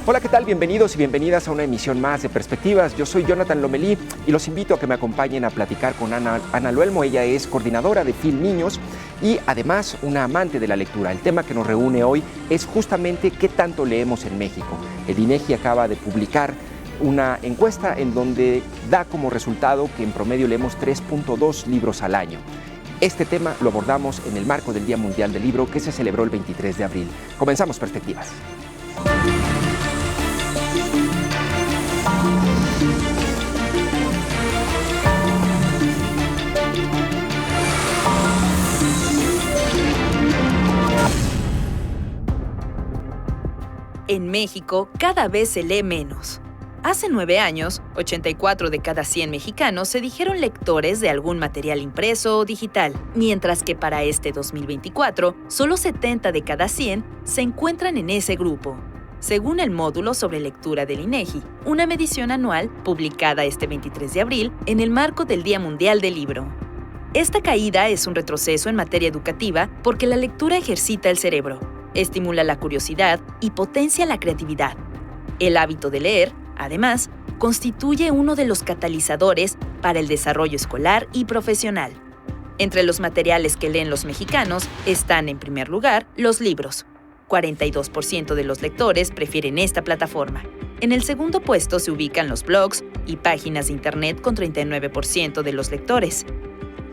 Hola, ¿qué tal? Bienvenidos y bienvenidas a una emisión más de Perspectivas. Yo soy Jonathan Lomelí y los invito a que me acompañen a platicar con Ana Luelmo. Ella es coordinadora de FIL Niños y además una amante de la lectura. El tema que nos reúne hoy es justamente qué tanto leemos en México. El INEGI acaba de publicar una encuesta en donde da como resultado que en promedio leemos 3.2 libros al año. Este tema lo abordamos en el marco del Día Mundial del Libro que se celebró el 23 de abril. Comenzamos Perspectivas. En México, cada vez se lee menos. Hace 9 años, 84 de cada 100 mexicanos se dijeron lectores de algún material impreso o digital, mientras que para este 2024, solo 70 de cada 100 se encuentran en ese grupo, según el módulo sobre lectura del INEGI, una medición anual publicada este 23 de abril en el marco del Día Mundial del Libro. Esta caída es un retroceso en materia educativa porque la lectura ejercita el cerebro, estimula la curiosidad y potencia la creatividad. El hábito de leer, además, constituye uno de los catalizadores para el desarrollo escolar y profesional. Entre los materiales que leen los mexicanos están, en primer lugar, los libros. 42% de los lectores prefieren esta plataforma. En el segundo puesto se ubican los blogs y páginas de internet con 39% de los lectores.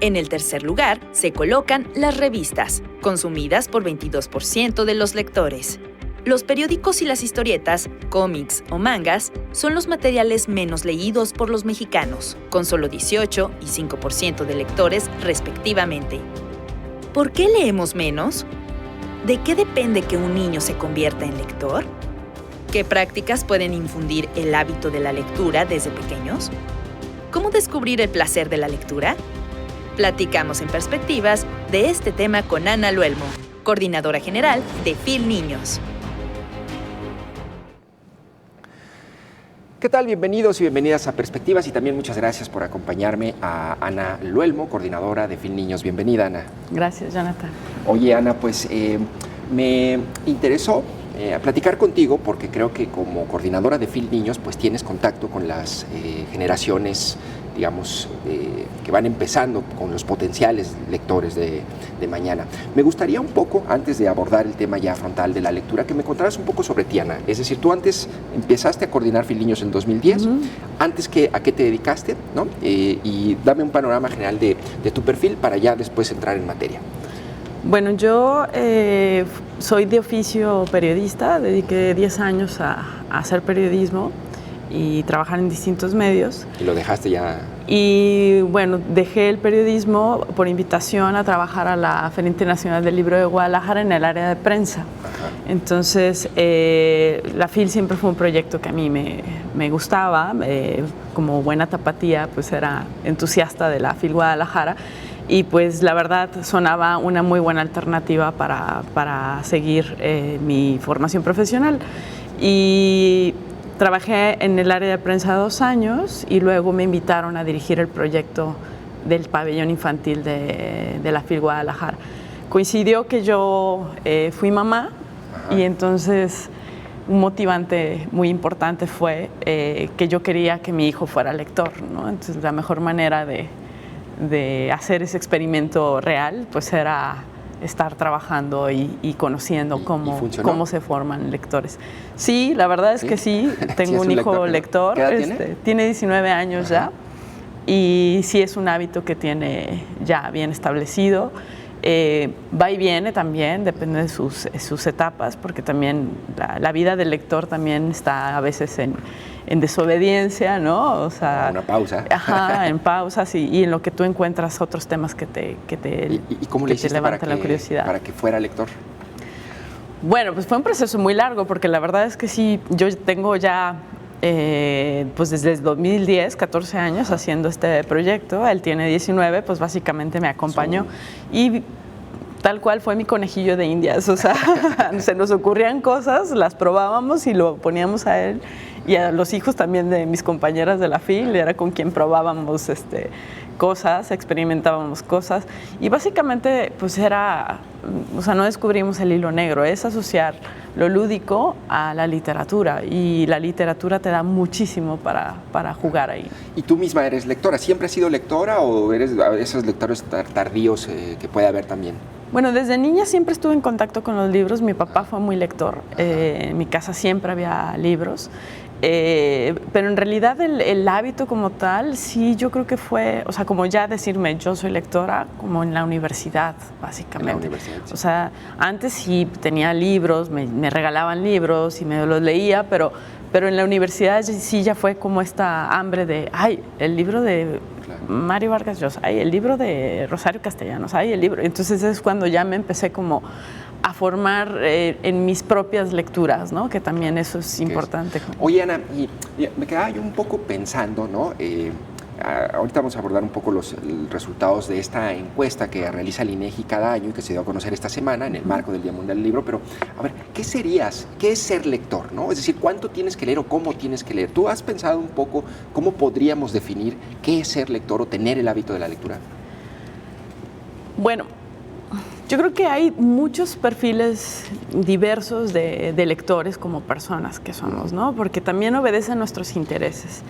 En el tercer lugar se colocan las revistas, consumidas por 22% de los lectores. Los periódicos y las historietas, cómics o mangas son los materiales menos leídos por los mexicanos, con solo 18 y 5% de lectores respectivamente. ¿Por qué leemos menos? ¿De qué depende que un niño se convierta en lector? ¿Qué prácticas pueden infundir el hábito de la lectura desde pequeños? ¿Cómo descubrir el placer de la lectura? Platicamos en Perspectivas de este tema con Ana Luelmo, coordinadora general de FIL Niños. ¿Qué tal? Bienvenidos y bienvenidas a Perspectivas y también muchas gracias por acompañarme a Ana Luelmo, coordinadora de FIL Niños. Bienvenida, Ana. Gracias, Jonathan. Oye, Ana, pues me interesó platicar contigo porque creo que como coordinadora de FIL Niños pues tienes contacto con las generaciones, digamos, que van empezando con los potenciales lectores de mañana. Me gustaría un poco, antes de abordar el tema ya frontal de la lectura, que me contaras un poco sobre ti, Ana. Es decir, tú antes empezaste a coordinar FIL Niños en 2010, antes ¿a qué te dedicaste? ¿No? Y dame un panorama general de tu perfil para ya después entrar en materia. Bueno, yo soy de oficio periodista, dediqué 10 años a hacer periodismo y trabajar en distintos medios. ¿Y lo dejaste ya? Y bueno, dejé el periodismo por invitación a trabajar a la Feria Internacional del Libro de Guadalajara en el área de prensa. Ajá. Entonces, la FIL siempre fue un proyecto que a mí me gustaba. Como buena tapatía, pues era entusiasta de la FIL Guadalajara. Y pues la verdad sonaba una muy buena alternativa para seguir mi formación profesional. Y trabajé en el área de prensa 2 años y luego me invitaron a dirigir el proyecto del pabellón infantil de la FIL Guadalajara. Coincidió que yo fui mamá. Ajá. Y entonces un motivante muy importante fue que yo quería que mi hijo fuera lector, ¿no? Entonces la mejor manera de hacer ese experimento real pues era estar trabajando y conociendo cómo se forman lectores. Sí, la verdad es que sí, tengo un hijo lector. ¿Qué edad tiene 19 años. Ajá. Ya, y sí es un hábito que tiene ya bien establecido. Va y viene también, depende de sus etapas, porque también la vida del lector también está a veces en desobediencia, ¿no? O sea, una pausa. Ajá, en pausas y en lo que tú encuentras otros temas que te ¿Y cómo le hiciste levantan la curiosidad. Para que fuera lector? Bueno, pues fue un proceso muy largo, porque la verdad es que sí, yo tengo ya pues desde el 2010, 14 años haciendo este proyecto. Él tiene 19, pues básicamente me acompañó. Y tal cual fue mi conejillo de indias, o sea, se nos ocurrían cosas, las probábamos y lo poníamos a él y a los hijos también de mis compañeras de la FIL, era con quien probábamos cosas, experimentábamos cosas, y básicamente pues era, o sea, no descubrimos el hilo negro, es asociar lo lúdico a la literatura, y la literatura te da muchísimo para jugar ahí. ¿Y tú misma eres lectora? ¿Siempre has sido lectora o eres esos lectores tardíos que puede haber también? Bueno, desde niña siempre estuve en contacto con los libros. Mi papá fue muy lector. En mi casa siempre había libros. Pero en realidad el hábito como tal, sí, yo creo que fue, o sea, como ya decirme yo soy lectora, como en la universidad, básicamente. En la universidad, sí. O sea, antes sí tenía libros, me regalaban libros y me los leía, pero en la universidad sí ya fue como esta hambre de, ay, el libro de Mario Vargas Llosa, ay, el libro de Rosario Castellanos, ay, el libro. Entonces es cuando ya me empecé como a formar en mis propias lecturas, ¿no? Que también eso es importante. Oye, Ana, y me quedaba yo un poco pensando, ¿no? Ahorita vamos a abordar un poco los resultados de esta encuesta que realiza el INEGI cada año y que se dio a conocer esta semana en el marco del Día Mundial del Libro, pero a ver, ¿qué es ser lector, ¿no? Es decir, ¿cuánto tienes que leer o cómo tienes que leer? ¿Tú has pensado un poco cómo podríamos definir qué es ser lector o tener el hábito de la lectura? Bueno, yo creo que hay muchos perfiles diversos de lectores como personas que somos, ¿no? Porque también obedecen nuestros intereses.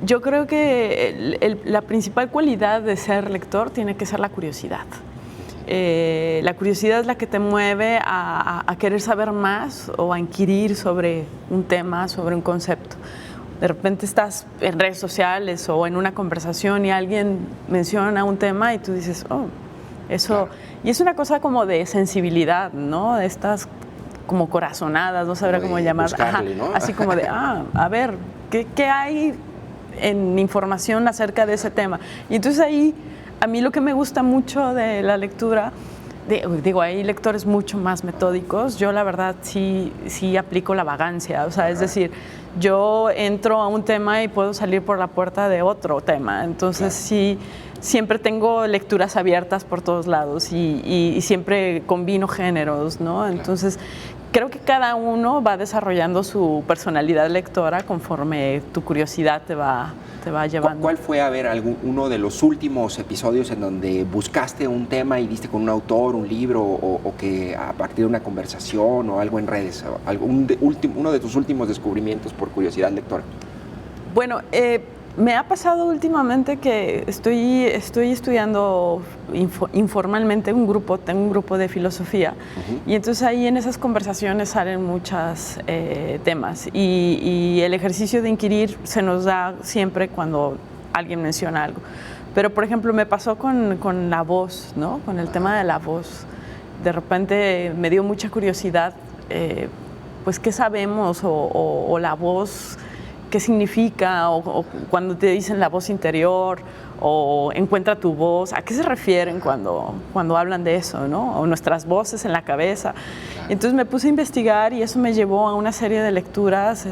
Yo creo que la principal cualidad de ser lector tiene que ser la curiosidad. La curiosidad es la que te mueve a querer saber más o a inquirir sobre un tema, sobre un concepto. De repente estás en redes sociales o en una conversación y alguien menciona un tema y tú dices, oh, eso... Claro. Y es una cosa como de sensibilidad, ¿no? De estas como corazonadas, no sabría cómo llamarlas. ¿No? Así como de, a ver, ¿qué hay en información acerca de ese tema? Y entonces ahí, a mí lo que me gusta mucho de la lectura, digo, hay lectores mucho más metódicos, yo la verdad sí aplico la vagancia, o sea, es decir, yo entro a un tema y puedo salir por la puerta de otro tema, entonces sí, siempre tengo lecturas abiertas por todos lados y siempre combino géneros, ¿no? Entonces, creo que cada uno va desarrollando su personalidad lectora conforme tu curiosidad te va llevando. ¿Cuál fue, a ver, uno de los últimos episodios en donde buscaste un tema y diste con un autor, un libro, o que a partir de una conversación o algo en redes, uno de tus últimos descubrimientos por curiosidad lectora? Bueno, me ha pasado últimamente que estoy estudiando informalmente tengo un grupo de filosofía, y entonces ahí en esas conversaciones salen muchos temas y el ejercicio de inquirir se nos da siempre cuando alguien menciona algo. Pero, por ejemplo, me pasó con la voz, ¿no? Con el tema de la voz. De repente me dio mucha curiosidad, pues, ¿qué sabemos? O la voz, ¿qué significa? O cuando te dicen la voz interior, o encuentra tu voz, ¿a qué se refieren cuando hablan de eso, ¿no? O nuestras voces en la cabeza. Entonces me puse a investigar y eso me llevó a una serie de lecturas,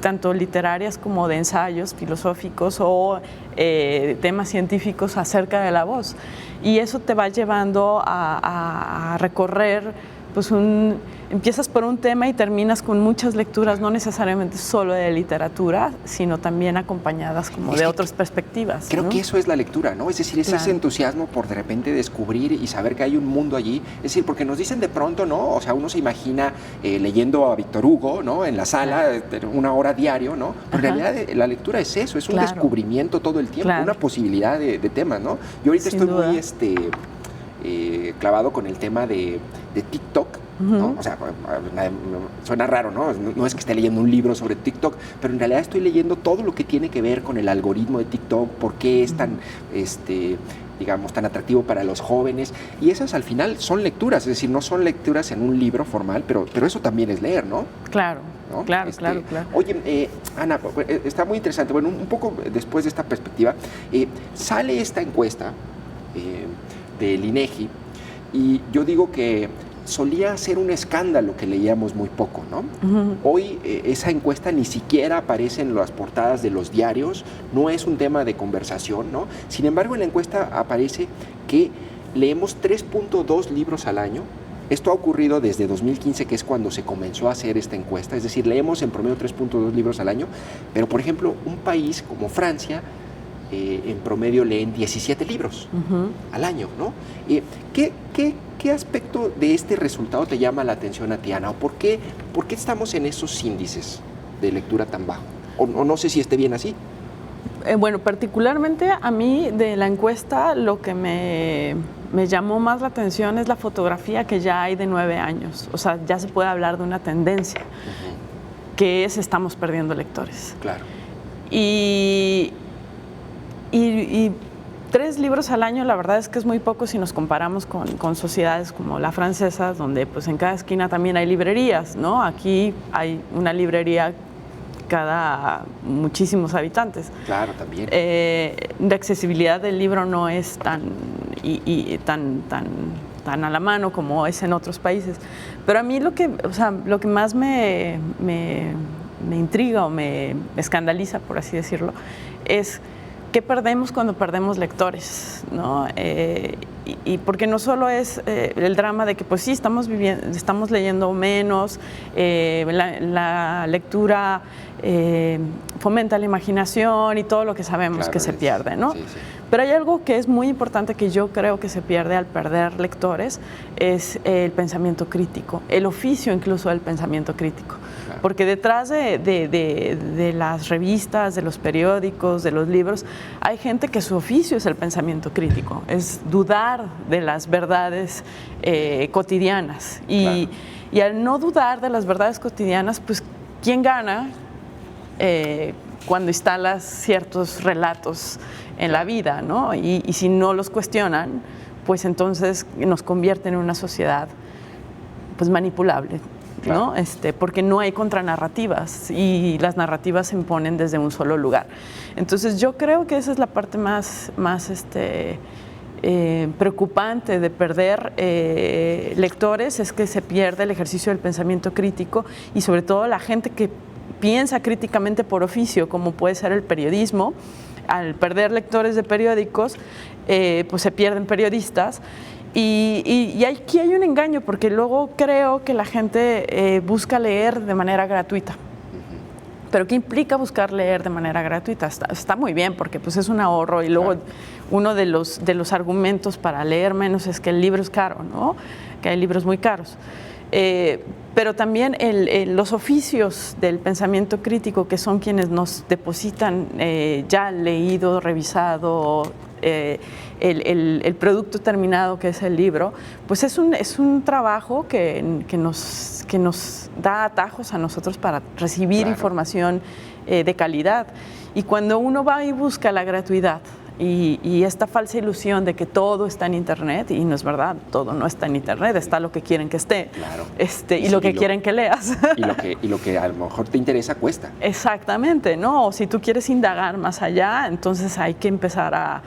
tanto literarias como de ensayos filosóficos o temas científicos acerca de la voz. Y eso te va llevando a recorrer, pues empiezas por un tema y terminas con muchas lecturas, no necesariamente solo de literatura, sino también acompañadas como de otras perspectivas. Creo que eso es la lectura, ¿no? Es decir, ese entusiasmo por de repente descubrir y saber que hay un mundo allí. Es decir, porque nos dicen de pronto, ¿no? O sea, uno se imagina leyendo a Víctor Hugo, ¿no? En la sala, una hora diario, ¿no? Pero en realidad la lectura es eso, es un descubrimiento todo el tiempo, una posibilidad de temas, ¿no? Yo ahorita estoy muy clavado con el tema de TikTok, ¿no? O sea, suena raro, ¿no? No es que esté leyendo un libro sobre TikTok, pero en realidad estoy leyendo todo lo que tiene que ver con el algoritmo de TikTok, por qué es tan, digamos, tan atractivo para los jóvenes, y esas al final son lecturas, es decir, no son lecturas en un libro formal, pero eso también es leer, ¿no? Claro, ¿no? Claro. Oye, Ana, está muy interesante. Bueno, un poco después de esta perspectiva, sale esta encuesta del INEGI, y yo digo que solía ser un escándalo que leíamos muy poco, ¿no? Hoy esa encuesta ni siquiera aparece en las portadas de los diarios, no es un tema de conversación, ¿no? Sin embargo, en la encuesta aparece que leemos 3.2 libros al año Esto ha ocurrido desde 2015, que es cuando se comenzó a hacer esta encuesta, es decir, leemos en promedio 3.2 libros al año, pero por ejemplo, un país como Francia, en promedio leen 17 libros al año, ¿no? ¿Qué aspecto de este resultado te llama la atención a ti, Ana? ¿O por qué estamos en esos índices de lectura tan bajo? O no sé si esté bien así. Bueno, particularmente a mí de la encuesta lo que me llamó más la atención es la fotografía que ya hay de 9 años. O sea, ya se puede hablar de una tendencia, que es estamos perdiendo lectores. Claro. Y 3 libros al año, la verdad es que es muy poco si nos comparamos con sociedades como la francesa, donde pues en cada esquina también hay librerías, ¿no? Aquí hay una librería cada muchísimos habitantes. Claro, también. La accesibilidad del libro no es tan a la mano como es en otros países. Pero a mí lo que más me intriga o me escandaliza, por así decirlo, es ¿qué perdemos cuando perdemos lectores? ¿No? Y porque no solo es el drama de que pues sí, estamos leyendo menos, la lectura fomenta la imaginación y todo lo que sabemos, claro, que se pierde, ¿no? Sí, sí. Pero hay algo que es muy importante que yo creo que se pierde al perder lectores, es el pensamiento crítico, el oficio incluso del pensamiento crítico. Claro. Porque detrás de las revistas, de los periódicos, de los libros, hay gente que su oficio es el pensamiento crítico, es dudar de las verdades cotidianas. Y al no dudar de las verdades cotidianas, pues, ¿quién gana cuando instalas ciertos relatos en la vida, ¿no? Y si no los cuestionan, pues entonces nos convierten en una sociedad pues manipulable, ¿no? Porque no hay contranarrativas y las narrativas se imponen desde un solo lugar. Entonces yo creo que esa es la parte más preocupante de perder lectores, es que se pierde el ejercicio del pensamiento crítico y sobre todo la gente que piensa críticamente por oficio, como puede ser el periodismo. Al perder lectores de periódicos, pues se pierden periodistas. Y aquí hay un engaño, porque luego creo que la gente busca leer de manera gratuita. ¿Pero qué implica buscar leer de manera gratuita? Está muy bien, porque pues es un ahorro, y luego uno de los argumentos para leer menos es que el libro es caro, ¿no? Que hay libros muy caros. Pero también los oficios del pensamiento crítico, que son quienes nos depositan ya leído, revisado, el producto terminado que es el libro, pues es un trabajo que nos da atajos a nosotros para recibir información de calidad. Y cuando uno va y busca la gratuidad y esta falsa ilusión de que todo está en Internet, y no es verdad, todo no está en Internet, está lo que quieren que esté, claro. Y lo que quieren que leas. Y lo que a lo mejor te interesa cuesta. Exactamente, ¿no? Si tú quieres indagar más allá, entonces hay que empezar a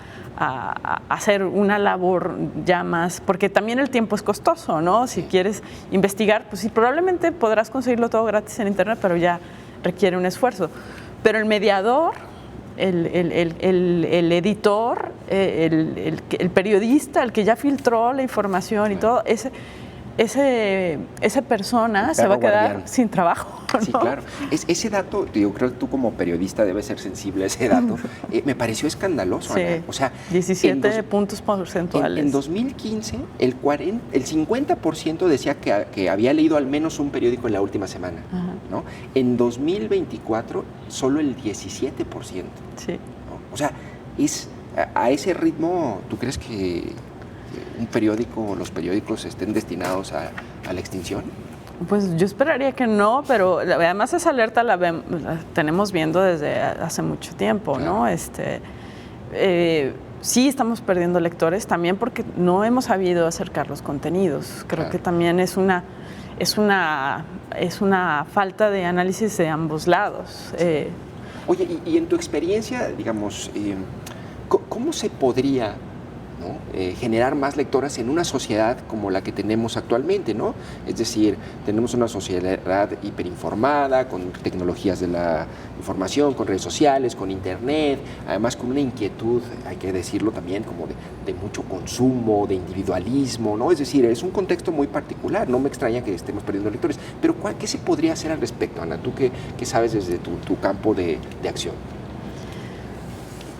hacer una labor ya más, porque también el tiempo es costoso, ¿no? Si quieres investigar, pues sí, probablemente podrás conseguirlo todo gratis en Internet, pero ya requiere un esfuerzo. Pero el mediador, el editor, el periodista, el que ya filtró la información y todo, esa persona se va a quedar guardián sin trabajo, ¿no? Sí, claro. Ese dato, yo creo que tú como periodista debes ser sensible a ese dato. Me pareció escandaloso, sí, Ana. O sea, 17 puntos porcentuales. En 2015, el 50% decía que había leído al menos un periódico en la última semana, ¿no? En 2024, solo el 17%. Sí. ¿No? O sea, a ese ritmo, ¿tú crees que un periódico o los periódicos estén destinados a la extinción? Pues yo esperaría que no, pero además esa alerta la tenemos viendo desde hace mucho tiempo, claro, ¿no? Sí estamos perdiendo lectores, también porque no hemos sabido acercar los contenidos. Creo que también es una falta de análisis de ambos lados. Oye, y en tu experiencia, digamos, ¿cómo se podría ¿no? Generar más lectoras en una sociedad como la que tenemos actualmente, ¿no? Es decir, tenemos una sociedad hiperinformada, con tecnologías de la información, con redes sociales, con internet, además con una inquietud, hay que decirlo también, como de mucho consumo, de individualismo, ¿no? Es decir, es un contexto muy particular, no me extraña que estemos perdiendo lectores, pero ¿qué se podría hacer al respecto, Ana? Tú qué sabes desde tu campo de acción.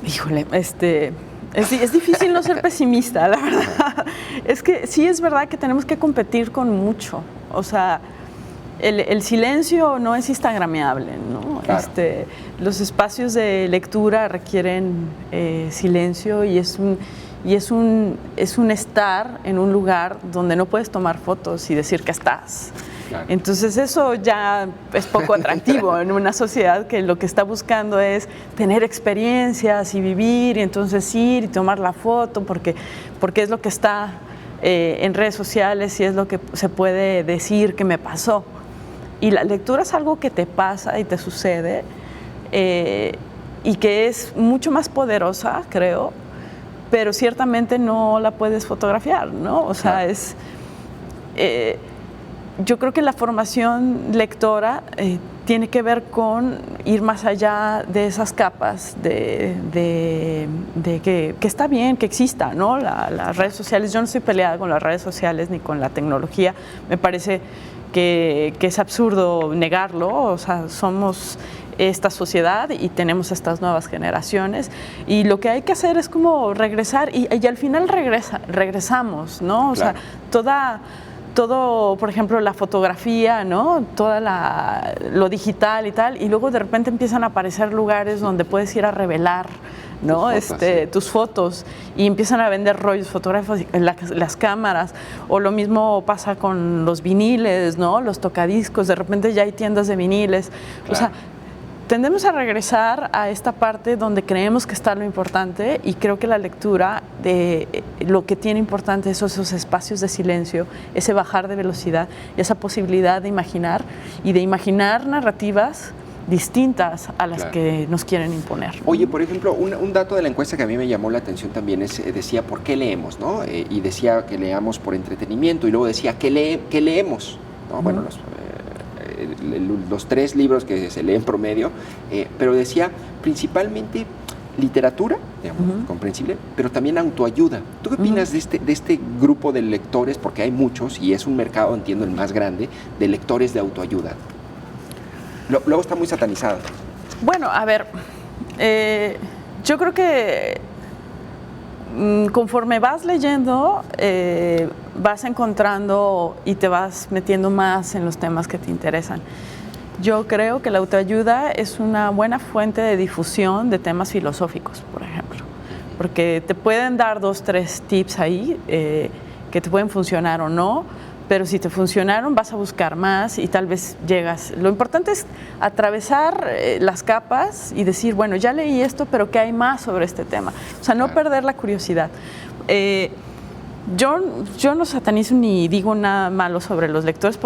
Híjole, es difícil no ser pesimista, la verdad. Es que sí es verdad que tenemos que competir con mucho. O sea, el silencio no es instagrameable, ¿no? Claro. Los espacios de lectura requieren silencio y es un estar en un lugar donde no puedes tomar fotos y decir que estás. Claro. Entonces eso ya es poco atractivo en una sociedad que lo que está buscando es tener experiencias y vivir, y entonces ir y tomar la foto porque es lo que está en redes sociales y es lo que se puede decir que me pasó. Y la lectura es algo que te pasa y te sucede y que es mucho más poderosa, creo, pero ciertamente no la puedes fotografiar, ¿no? O sea, yo creo que la formación lectora tiene que ver con ir más allá de esas capas de que está bien que exista, ¿no? Las redes sociales, yo no estoy peleada con las redes sociales ni con la tecnología, me parece que es absurdo negarlo, o sea, somos esta sociedad y tenemos estas nuevas generaciones y lo que hay que hacer es como regresar y al final regresamos, ¿no? O claro. sea, todo, por ejemplo, la fotografía, ¿no? Lo digital y tal, y luego de repente empiezan a aparecer lugares donde puedes ir a revelar, ¿no? Tus fotos y empiezan a vender rollos fotográficos, las cámaras, o lo mismo pasa con los viniles, ¿no? Los tocadiscos, de repente ya hay tiendas de viniles, claro. O sea, tendemos a regresar a esta parte donde creemos que está lo importante y creo que la lectura de lo que tiene importante son esos espacios de silencio, ese bajar de velocidad, esa posibilidad de imaginar y de imaginar narrativas distintas a las claro. que nos quieren imponer. Oye, por ejemplo, un dato de la encuesta que a mí me llamó la atención también decía, ¿por qué leemos? ¿No? Y decía que leamos por entretenimiento y luego decía, ¿qué leemos? ¿No? Bueno, los 3 libros que se leen promedio, pero decía principalmente literatura, digamos, comprensible, pero también autoayuda. ¿Tú qué opinas de este grupo de lectores? Porque hay muchos y es un mercado, entiendo, el más grande, de lectores de autoayuda. Luego está muy satanizado. Bueno, a ver, yo creo que conforme vas leyendo, vas encontrando y te vas metiendo más en los temas que te interesan. Yo creo que la autoayuda es una buena fuente de difusión de temas filosóficos, por ejemplo, porque te pueden dar 2, 3 tips ahí que te pueden funcionar o no, pero si te funcionaron vas a buscar más y tal vez llegas. Lo importante es atravesar las capas y decir, bueno, ya leí esto, pero ¿qué hay más sobre este tema? O sea, no perder la curiosidad. Yo no satanizo ni digo nada malo sobre los lectores,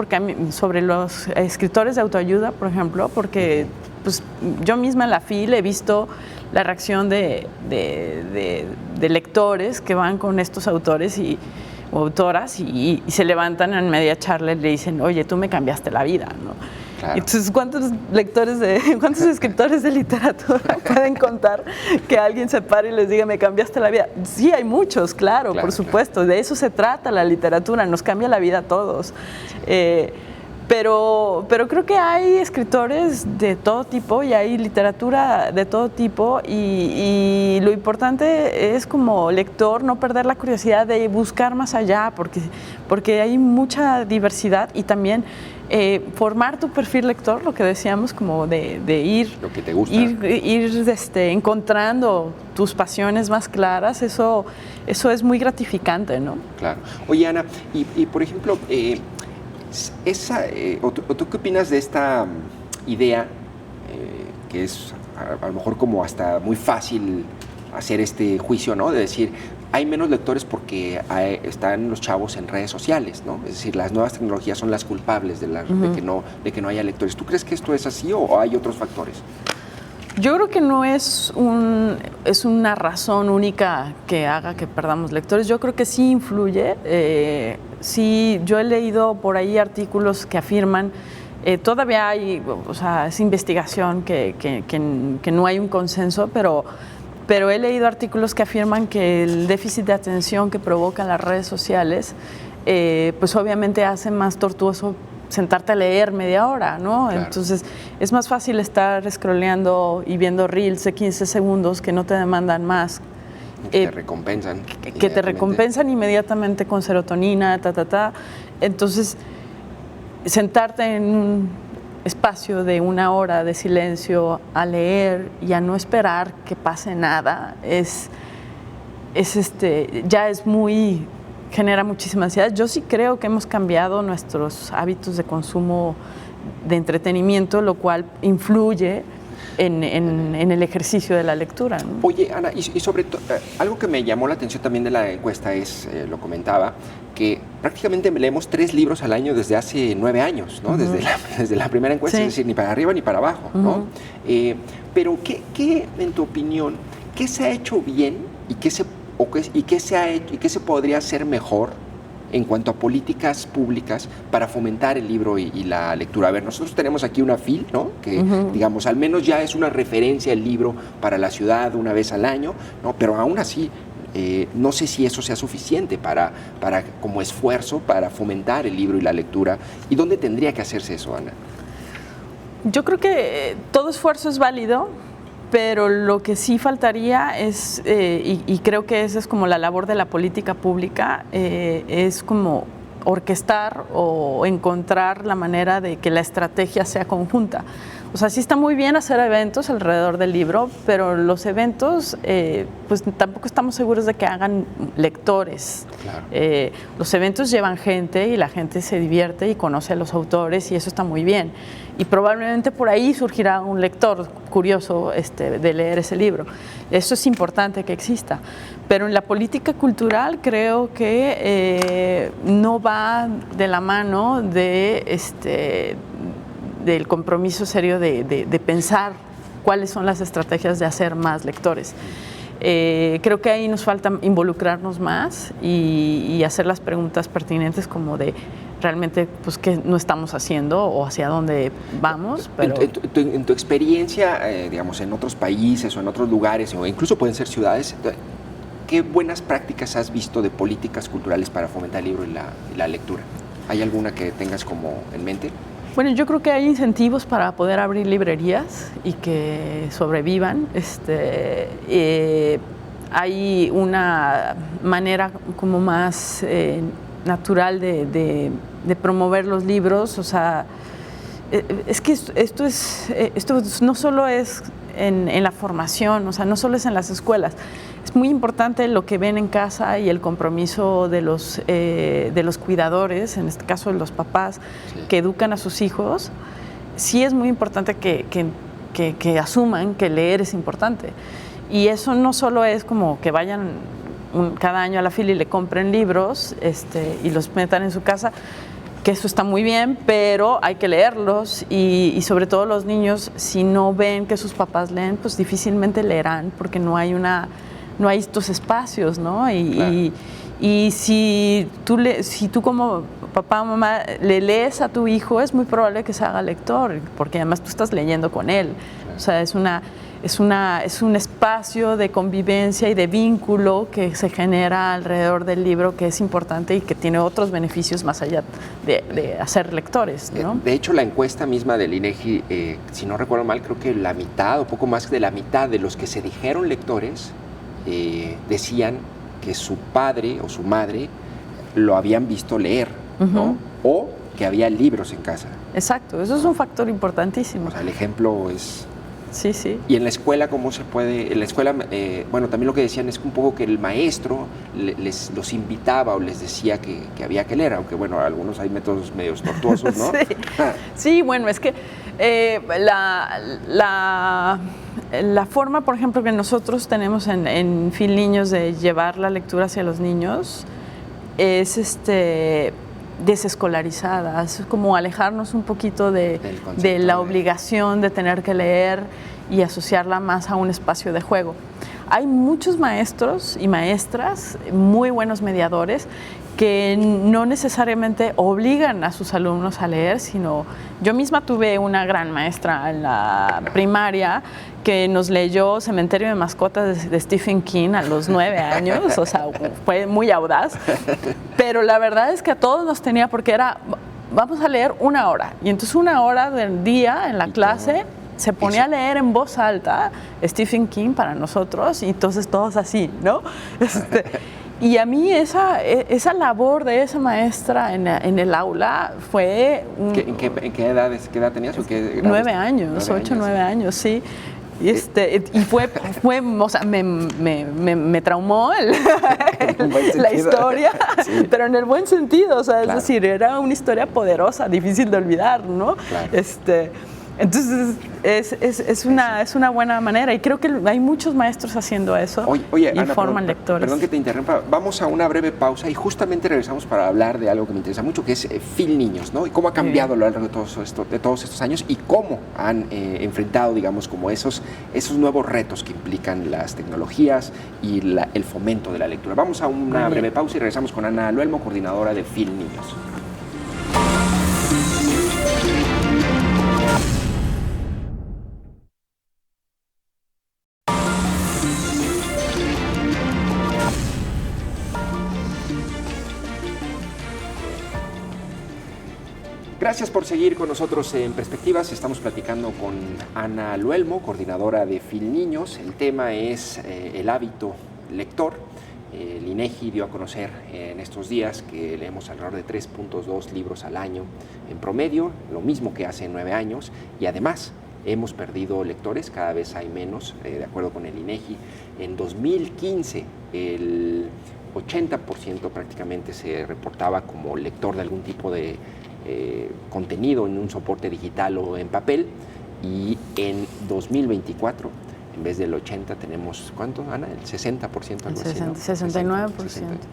sobre los escritores de autoayuda, por ejemplo, porque pues, yo misma en la FIL he visto la reacción de lectores que van con estos autores o autoras y se levantan en media charla y le dicen, oye, tú me cambiaste la vida, ¿no? Claro. Entonces, ¿cuántos escritores de literatura pueden contar que alguien se pare y les diga, me cambiaste la vida? Sí, hay muchos, claro, por supuesto. Claro. De eso se trata la literatura, nos cambia la vida a todos. Pero creo que hay escritores de todo tipo y hay literatura de todo tipo y lo importante es como lector no perder la curiosidad de buscar más allá porque hay mucha diversidad y también formar tu perfil lector, lo que decíamos, como de ir, lo que te gusta. ir encontrando tus pasiones más claras, eso es muy gratificante, ¿no? Claro. Oye, Ana, y por ejemplo, ¿tú qué opinas de esta idea que es a lo mejor como hasta muy fácil hacer este juicio, ¿no? De decir, hay menos lectores porque están los chavos en redes sociales, ¿no? Es decir, las nuevas tecnologías son las culpables de que no haya lectores. ¿Tú crees que esto es así o hay otros factores? Yo creo que no es una razón única que haga que perdamos lectores. Yo creo que sí influye. Sí, yo he leído por ahí artículos que afirman, todavía hay, o sea, es investigación que no hay un consenso, pero he leído artículos que afirman que el déficit de atención que provocan las redes sociales, pues obviamente hace más tortuoso sentarte a leer media hora, ¿no? Claro. Entonces, es más fácil estar scrolleando y viendo reels de 15 segundos que no te demandan más. Que te recompensan. Que te recompensan inmediatamente con serotonina, Entonces, sentarte en un espacio de 1 hora de silencio a leer y a no esperar que pase nada, ya es muy... genera muchísima ansiedad. Yo sí creo que hemos cambiado nuestros hábitos de consumo de entretenimiento, lo cual influye en el ejercicio de la lectura, ¿no? Oye, Ana, y sobre todo, algo que me llamó la atención también de la encuesta es, lo comentaba, que prácticamente leemos 3 libros al año desde hace 9 años, ¿no? Desde la primera encuesta, Sí. es decir, ni para arriba ni para abajo, ¿no? Pero, ¿qué, en tu opinión, qué se ha hecho bien y qué se ha hecho y qué se podría hacer mejor en cuanto a políticas públicas para fomentar el libro y la lectura? A ver, nosotros tenemos aquí una FIL, ¿no? Que, digamos, al menos ya es una referencia el libro para la ciudad una vez al año, ¿no? Pero aún así, no sé si eso sea suficiente para como esfuerzo para fomentar el libro y la lectura. ¿Y dónde tendría que hacerse eso, Ana? Yo creo que todo esfuerzo es válido, pero lo que sí faltaría es, y creo que esa es como la labor de la política pública, es como orquestar o encontrar la manera de que la estrategia sea conjunta. O sea, sí está muy bien hacer eventos alrededor del libro, pero los eventos, pues tampoco estamos seguros de que hagan lectores. Claro. Los eventos llevan gente y la gente se divierte y conoce a los autores y eso está muy bien. Y probablemente por ahí surgirá un lector curioso de leer ese libro. Eso es importante que exista. Pero en la política cultural creo que no va de la mano del compromiso serio de pensar cuáles son las estrategias de hacer más lectores. Creo que ahí nos falta involucrarnos más y hacer las preguntas pertinentes como de realmente pues qué no estamos haciendo o hacia dónde vamos. Pero... En tu experiencia, digamos, en otros países o en otros lugares, o incluso pueden ser ciudades, ¿qué buenas prácticas has visto de políticas culturales para fomentar el libro y la lectura? ¿Hay alguna que tengas como en mente? Bueno, yo creo que hay incentivos para poder abrir librerías y que sobrevivan. Hay una manera como más natural de promover los libros. O sea, es que esto no solo es en la formación, o sea, no solo es en las escuelas. Es muy importante lo que ven en casa y el compromiso de los cuidadores, en este caso de los papás, sí, que educan a sus hijos. Sí es muy importante que asuman que leer es importante. Y eso no solo es como que vayan cada año a la FIL y le compren libros y los metan en su casa, que eso está muy bien, pero hay que leerlos y sobre todo los niños, si no ven que sus papás leen, pues difícilmente leerán porque no hay estos espacios, ¿no? Y si tú como papá o mamá le lees a tu hijo, es muy probable que se haga lector, porque además tú estás leyendo con él. O sea, es un espacio de convivencia y de vínculo que se genera alrededor del libro que es importante y que tiene otros beneficios más allá de hacer lectores, ¿no? De hecho, la encuesta misma del INEGI, si no recuerdo mal, creo que la mitad o poco más de la mitad de los que se dijeron lectores decían que su padre o su madre lo habían visto leer, ¿no? O que había libros en casa. Exacto, eso es un factor importantísimo. O sea, el ejemplo es... Sí, sí. Y en la escuela, ¿cómo se puede? En la escuela, bueno, también lo que decían es un poco que el maestro los invitaba o les decía que había que leer, aunque bueno, algunos hay métodos medios tortuosos, ¿no? Sí. Sí, bueno, es que la forma, por ejemplo, que nosotros tenemos en FIL Niños de llevar la lectura hacia los niños es desescolarizada, es como alejarnos un poquito de la obligación de tener que leer y asociarla más a un espacio de juego. Hay muchos maestros y maestras muy buenos mediadores que no necesariamente obligan a sus alumnos a leer, sino yo misma tuve una gran maestra en la primaria que nos leyó Cementerio de Mascotas de Stephen King a los 9 años, o sea, fue muy audaz, pero la verdad es que a todos nos tenía, porque era, vamos a leer 1 hora, y entonces 1 hora del día en la clase se ponía a leer en voz alta Stephen King para nosotros, y entonces todos así, ¿no? Y a mí esa labor de esa maestra en el aula fue... ¿En qué edad tenías? ¿O qué 9 años, 8 o 9 años, sí. Y fue o sea, me traumó la historia, sí. Pero en el buen sentido, o sea, claro. Es decir, era una historia poderosa, difícil de olvidar, ¿no? Claro. Entonces es una buena manera, y creo que hay muchos maestros haciendo eso. Oye, y Ana, forman lectores. Perdón que te interrumpa, vamos a una breve pausa y justamente regresamos para hablar de algo que me interesa mucho, que es Phil Niños, ¿no? Y cómo ha cambiado a lo largo de todos estos años y cómo han enfrentado, digamos, como esos nuevos retos que implican las tecnologías y el fomento de la lectura. Vamos a una breve pausa y regresamos con Ana Luelmo, coordinadora de Phil Niños. Gracias por seguir con nosotros en Perspectivas. Estamos platicando con Ana Luelmo, coordinadora de Phil Niños. El tema es el hábito lector. El INEGI dio a conocer en estos días que leemos alrededor de 3.2 libros al año en promedio, lo mismo que hace 9 años, y además hemos perdido lectores, cada vez hay menos, de acuerdo con el INEGI. En 2015 el 80% prácticamente se reportaba como lector de algún tipo de contenido en un soporte digital o en papel, y en 2024 en vez del 80 tenemos, ¿cuánto, Ana? El 60%, algo así, ¿no? 69%.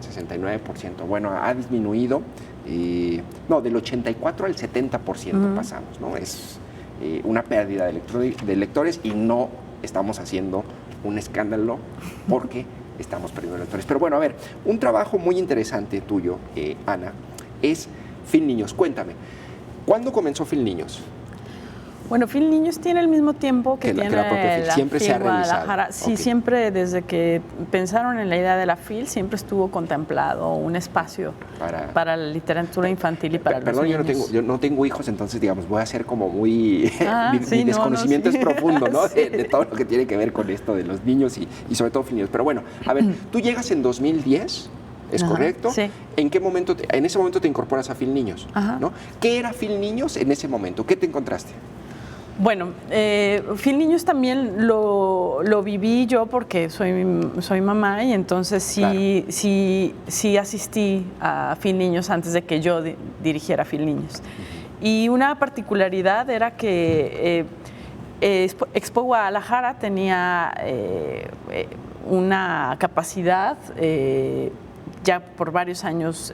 69%. Bueno, ha disminuido, del 84 al 70% pasamos, ¿no? Es una pérdida de lectores, y no estamos haciendo un escándalo porque estamos perdiendo lectores. Pero bueno, a ver, un trabajo muy interesante tuyo, Ana, es Phil Niños. Cuéntame, ¿cuándo comenzó Phil Niños? Bueno, Phil Niños tiene el mismo tiempo que tiene la propia Phil. Siempre se ha realizado. Sí, okay. Siempre desde que pensaron en la idea de la Phil, siempre estuvo contemplado un espacio para la literatura infantil y para los niños. Perdón, yo no tengo hijos, entonces, digamos, voy a ser como muy... mi desconocimiento es profundo, ¿no? Sí. De todo lo que tiene que ver con esto de los niños y sobre todo Phil Niños. Pero bueno, a ver, tú llegas en 2010... ¿Es correcto? Sí. ¿En qué momento? En ese momento te incorporas a Phil Niños, ¿no? ¿Qué era Phil Niños en ese momento? ¿Qué te encontraste? Bueno, Phil Niños también lo viví yo porque soy mamá, y entonces sí asistí a Phil Niños antes de que yo dirigiera Phil Niños. Y una particularidad era que Expo Guadalajara tenía una capacidad ya por varios años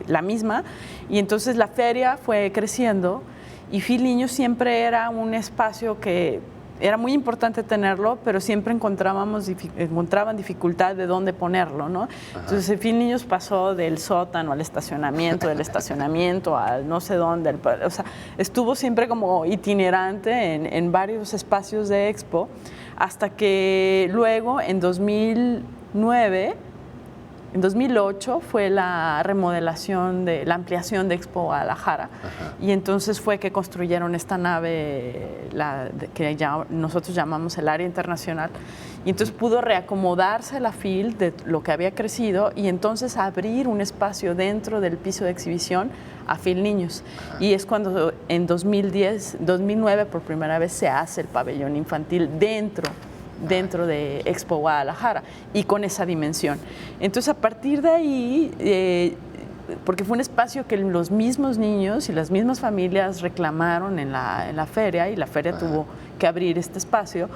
la misma, y entonces la feria fue creciendo, y Phil Niños siempre era un espacio que era muy importante tenerlo, pero siempre encontraban dificultad de dónde ponerlo, ¿no? Entonces Phil Niños pasó del sótano al estacionamiento, del estacionamiento al no sé dónde, o sea, estuvo siempre como itinerante en varios espacios de Expo, hasta que luego en 2008 fue la remodelación, la ampliación de Expo Guadalajara, y entonces fue que construyeron esta nave que nosotros llamamos el área internacional, y entonces pudo reacomodarse la Phil de lo que había crecido, y entonces abrir un espacio dentro del piso de exhibición a Phil Niños. Y es cuando en 2009 por primera vez se hace el pabellón infantil dentro de Expo Guadalajara, y con esa dimensión. Entonces, a partir de ahí, porque fue un espacio que los mismos niños y las mismas familias reclamaron en la feria, y la feria tuvo que abrir este espacio,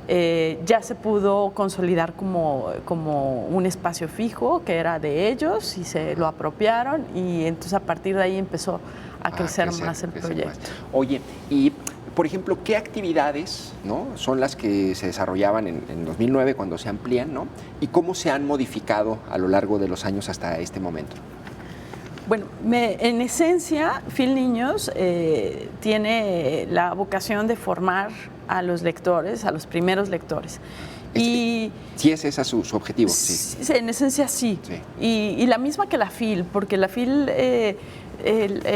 ya se pudo consolidar como un espacio fijo que era de ellos, y se lo apropiaron, y entonces a partir de ahí empezó a crecer más el proyecto. Oye, y por ejemplo, ¿qué actividades, ¿no?, son las que se desarrollaban en 2009 cuando se amplían, ¿no?, y cómo se han modificado a lo largo de los años hasta este momento? Bueno, en esencia, Fil Niños tiene la vocación de formar a los lectores, a los primeros lectores. Y sí, es ese su objetivo. Sí. En esencia sí. Y la misma que la FIL, porque la FIL,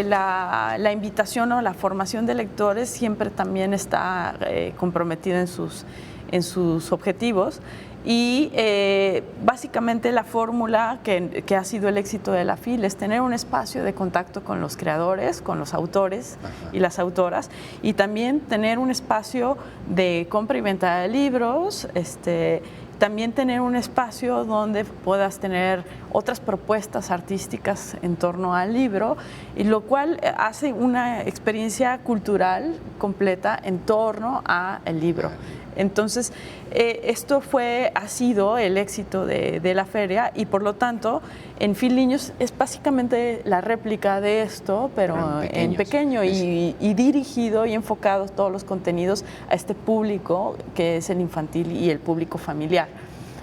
la invitación o la formación de lectores siempre también está comprometida en sus objetivos. Y básicamente la fórmula que ha sido el éxito de la FIL es tener un espacio de contacto con los creadores, con los autores y las autoras, y también tener un espacio de compra y venta de libros, también tener un espacio donde puedas tener otras propuestas artísticas en torno al libro, y lo cual hace una experiencia cultural completa en torno al libro. Entonces, esto ha sido el éxito de la feria, y por lo tanto, en Fil Niños es básicamente la réplica de esto, pero en pequeño y dirigido y enfocado todos los contenidos a este público que es el infantil y el público familiar.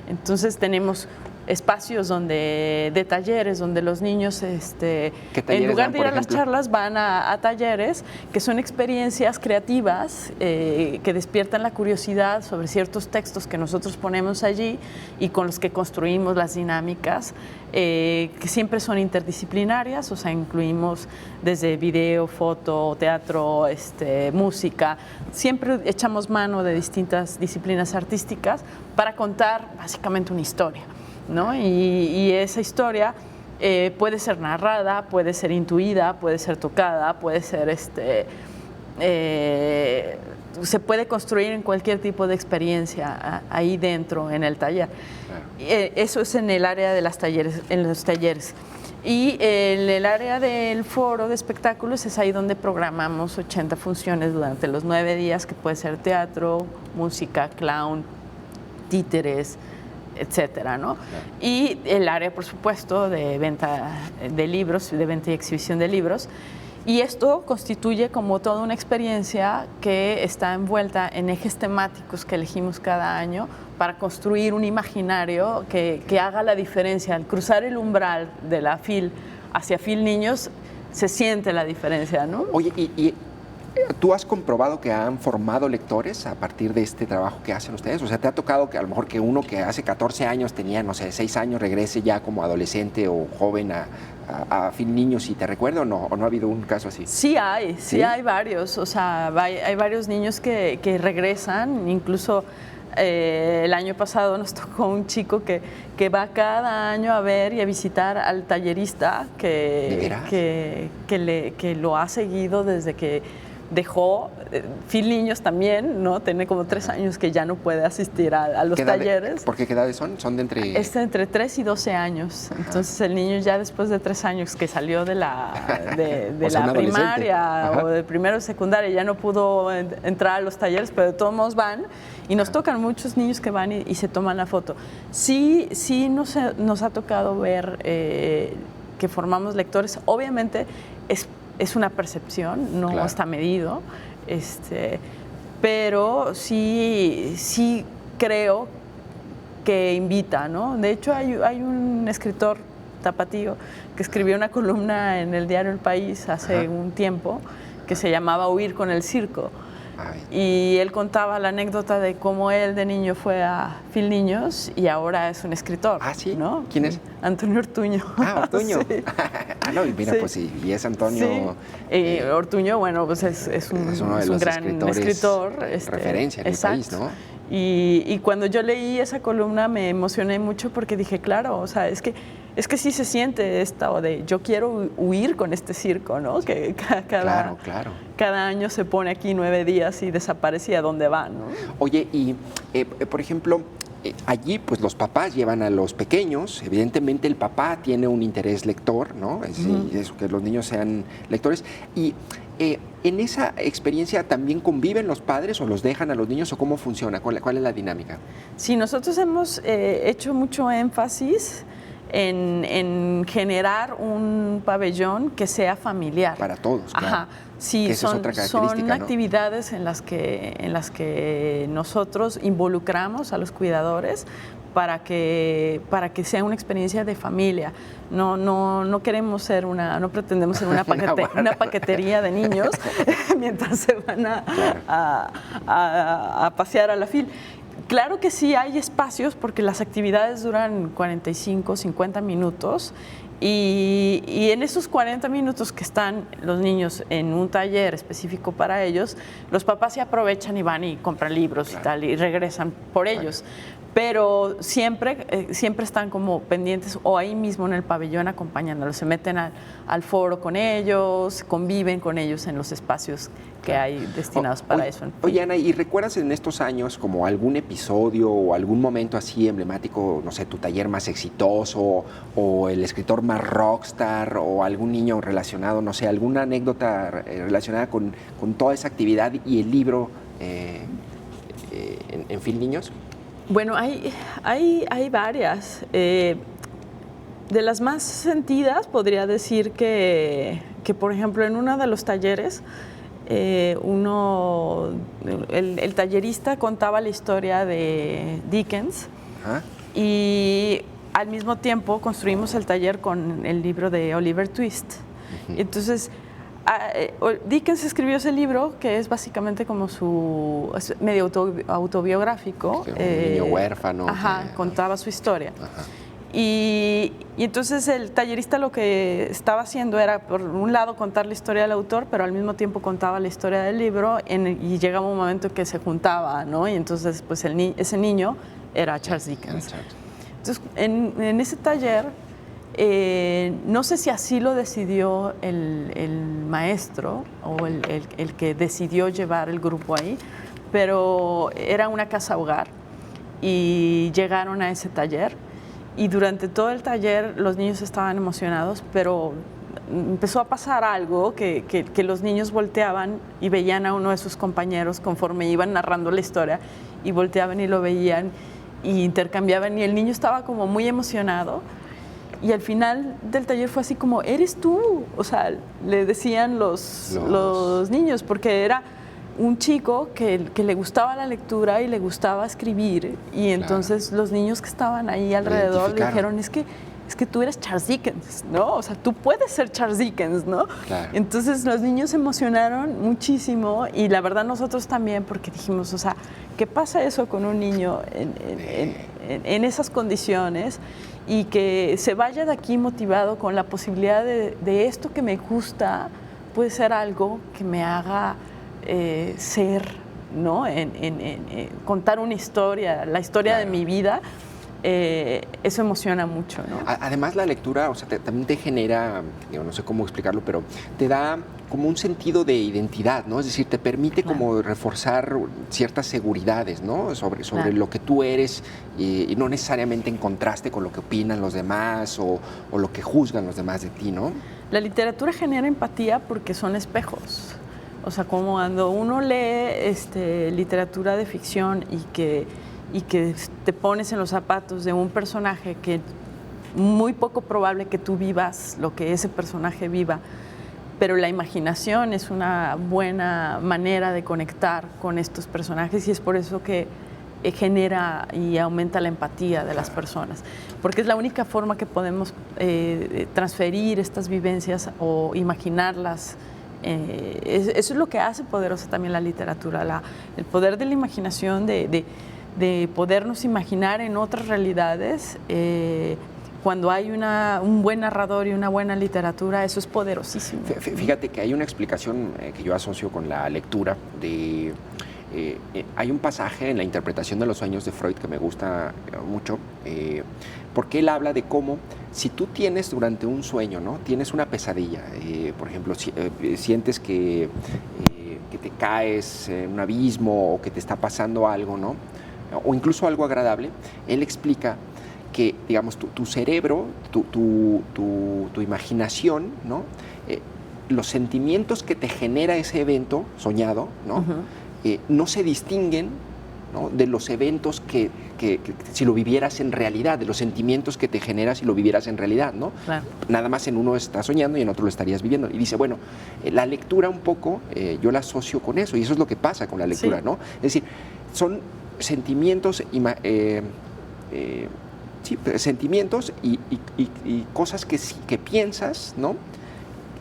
Entonces tenemos espacios de talleres, donde los niños, en lugar de ir a las charlas, van a talleres, que son experiencias creativas que despiertan la curiosidad sobre ciertos textos que nosotros ponemos allí y con los que construimos las dinámicas, que siempre son interdisciplinarias, o sea, incluimos desde video, foto, teatro, música. Siempre echamos mano de distintas disciplinas artísticas para contar básicamente una historia, ¿no? Y esa historia puede ser narrada, puede ser intuida, puede ser tocada, puede ser se puede construir en cualquier tipo de experiencia ahí dentro en el taller. Eso es en el área de los talleres. Y en el área del foro de espectáculos es ahí donde programamos 80 funciones durante los 9 días, que puede ser teatro, música, clown, títeres, etcétera, ¿no? Y el área, por supuesto, de venta de libros, de venta y exhibición de libros. Y esto constituye como toda una experiencia que está envuelta en ejes temáticos que elegimos cada año para construir un imaginario que haga la diferencia. Al cruzar el umbral de la FIL hacia Fil Niños, se siente la diferencia, ¿no? Oye, y ¿tú has comprobado que han formado lectores a partir de este trabajo que hacen ustedes? O sea, ¿te ha tocado que a lo mejor que uno que hace 14 años tenía, no sé, 6 años, regrese ya como adolescente o joven a Fil Niños y te recuerda, o no ha habido un caso así? Sí hay varios. O sea, hay varios niños que regresan, incluso el año pasado nos tocó un chico que va cada año a ver y a visitar al tallerista que lo ha seguido desde que dejó. Fil Niños también, ¿no? Tiene como 3 años que ya no puede asistir a los talleres. ¿Por qué edades son? ¿Son de entre...? Es entre 3 y 12 años. Ajá. Entonces el niño ya después de 3 años que salió de la primaria o de primero o secundaria ya no pudo entrar a los talleres, pero de todos modos van y nos tocan muchos niños que van y se toman la foto. Sí nos ha tocado ver que formamos lectores. Obviamente es una percepción, no está medido, pero sí creo que invita, ¿no? De hecho, hay un escritor tapatío que escribió una columna en el diario El País hace un tiempo que se llamaba Huir con el circo. Y él contaba la anécdota de cómo él de niño fue a Fil Niños y ahora es un escritor. ¿Ah, sí? ¿No? ¿Quién es? Antonio Ortuño. Ah, Ortuño. Sí. No, mira, pues sí, y es Antonio. Sí. Ortuño, bueno, pues es un gran escritor. Referencia en el país, ¿no? Y cuando yo leí esa columna me emocioné mucho porque dije, claro, o sea, es que sí se siente esto de yo quiero huir con este circo, ¿no? Que cada año se pone aquí 9 días y desaparece a dónde va, ¿no? Oye, y por ejemplo, allí pues los papás llevan a los pequeños, evidentemente el papá tiene un interés lector, ¿no? Eso, que los niños sean lectores. Y en esa experiencia también conviven los padres o los dejan a los niños o cómo funciona, cuál es la dinámica. Sí, nosotros hemos hecho mucho énfasis en generar un pabellón que sea familiar. Para todos, claro. Ajá, Sí, esa es otra característica, son ¿no? actividades en las que nosotros involucramos a los cuidadores para que sea una experiencia de familia. No queremos ser no pretendemos ser una paquetería de niños mientras se van a pasear a la FIL. Claro que sí hay espacios porque las actividades duran 45, 50 minutos y en esos 40 minutos que están los niños en un taller específico para ellos, los papás se aprovechan y van y compran libros y tal y regresan por ellos. Pero siempre están como pendientes o ahí mismo en el pabellón acompañándolos, se meten al foro con ellos, conviven con ellos en los espacios que hay destinados para eso. Oye, Ana, ¿y recuerdas en estos años como algún episodio o algún momento así emblemático, no sé, tu taller más exitoso o el escritor más rockstar o algún niño relacionado, no sé, alguna anécdota relacionada con toda esa actividad y el libro en Phil Niños? Bueno, hay varias. De las más sentidas, podría decir que, por ejemplo, en uno de los talleres, el tallerista contaba la historia de Dickens. ¿Ah? Y al mismo tiempo construimos el taller con el libro de Oliver Twist. Uh-huh. Entonces, Dickens escribió ese libro que es básicamente como es medio autobiográfico. Sí, un niño huérfano. Ajá, contaba su historia. Ajá. Y entonces el tallerista lo que estaba haciendo era, por un lado, contar la historia del autor, pero al mismo tiempo contaba la historia del libro y llegaba un momento en que se juntaba, ¿no? Y entonces pues ese niño era Charles Dickens. Entonces en ese taller, no sé si así lo decidió el maestro o el que decidió llevar el grupo ahí, pero era una casa hogar y llegaron a ese taller y durante todo el taller los niños estaban emocionados, pero empezó a pasar algo que los niños volteaban y veían a uno de sus compañeros conforme iban narrando la historia y volteaban y lo veían y intercambiaban y el niño estaba como muy emocionado. Y al final del taller fue así como, ¿eres tú? O sea, le decían los niños, porque era un chico que le gustaba la lectura y le gustaba escribir. Y entonces los niños que estaban ahí alrededor le dijeron, es que tú eres Charles Dickens, ¿no? O sea, tú puedes ser Charles Dickens, ¿no? Claro. Entonces los niños se emocionaron muchísimo y la verdad nosotros también, porque dijimos, o sea, ¿qué pasa eso con un niño en esas condiciones? Y que se vaya de aquí motivado con la posibilidad de esto que me gusta puede ser algo que me haga ser, ¿no? Contar una historia, la historia claro. de mi vida, eso emociona mucho, ¿no? Además la lectura, o sea, también te genera, no sé cómo explicarlo, pero te da como un sentido de identidad, ¿no? Es decir, te permite claro. como reforzar ciertas seguridades, ¿no? Sobre claro. lo que tú eres y no necesariamente en contraste con lo que opinan los demás o lo que juzgan los demás de ti, ¿no? La literatura genera empatía porque son espejos. O sea, como cuando uno lee literatura de ficción y que te pones en los zapatos de un personaje que muy poco probable que tú vivas lo que ese personaje viva, pero la imaginación es una buena manera de conectar con estos personajes y es por eso que genera y aumenta la empatía de las personas, porque es la única forma que podemos transferir estas vivencias o imaginarlas. Eso es lo que hace poderosa también la literatura, el poder de la imaginación, de podernos imaginar en otras realidades. Cuando hay un buen narrador y una buena literatura, eso es poderosísimo. Fíjate que hay una explicación que yo asocio con la lectura hay un pasaje en la interpretación de los sueños de Freud que me gusta mucho, porque él habla de cómo si tú tienes durante un sueño, ¿no? Tienes una pesadilla, por ejemplo, sientes que te caes en un abismo o que te está pasando algo, ¿no? O incluso algo agradable, él explica que, digamos, tu cerebro, tu imaginación, ¿no? Los sentimientos que te genera ese evento soñado, ¿no? Uh-huh. No se distinguen, ¿no? De los eventos que si lo vivieras en realidad, de los sentimientos que te genera si lo vivieras en realidad, ¿no? Claro. Nada más en uno estás soñando y en otro lo estarías viviendo. Y dice, bueno, la lectura un poco, yo la asocio con eso, y eso es lo que pasa con la lectura, sí. ¿no? Es decir, son sentimientos, sentimientos y cosas que piensas, ¿no?